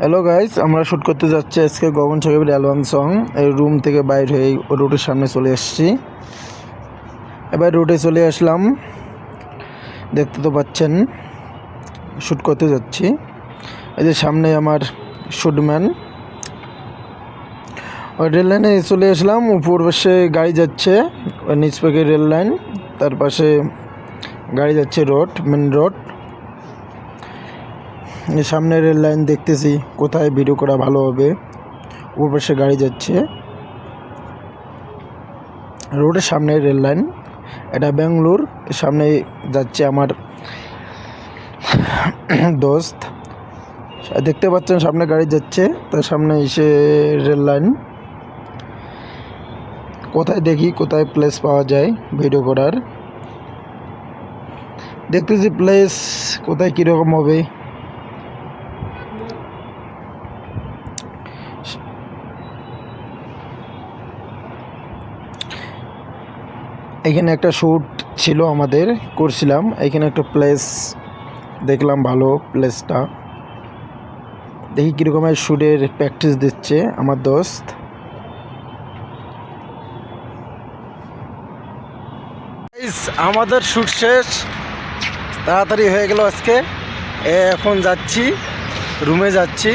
Hello guys, আমরা shoot করতে যাচ্ছি আজকে গগন সাকিবের অ্যালবাম সং। এই রুম থেকে বাইর হয়ে রোডের সামনে চলে এসেছি। এবার রোডে চলে আসলাম, দেখতে তো পাচ্ছেন শ্যুট করতে যাচ্ছি। এই যে সামনে আমার শ্যুটম্যান। ওই রেল লাইনে চলে আসলাম, উপর পাশে গাড়ি যাচ্ছে, ওই নিচ পাকে রেল লাইন, তার পাশে গাড়ি যাচ্ছে রোড, মেন রোড। সামনে রেল লাইন দেখতেছি, কোথায় ভিডিও করা ভালো হবে। উপর পাশে গাড়ি যাচ্ছে, রোডের সামনে রেল লাইন, এটা ব্যাঙ্গালোর। সামনে যাচ্ছে আমার দোস্ত, দেখতে পাচ্ছেন সামনে গাড়ি যাচ্ছে, তার সামনে এসে রেল লাইন। কোথায় দেখি কোথায় প্লেস পাওয়া যায় ভিডিও করার, দেখতেছি প্লেস কোথায় কীরকম হবে। এখানে একটা শ্যুট ছিল আমাদের, করছিলাম। এখানে একটা প্লেস দেখলাম, ভালো প্লেসটা। দেখি কীরকমের শ্যুটের প্র্যাকটিস দিচ্ছে আমার দোস্ত। আমাদের শ্যুট শেষ, তাড়াতাড়ি হয়ে গেল আজকে। এখন যাচ্ছি, রুমে যাচ্ছি।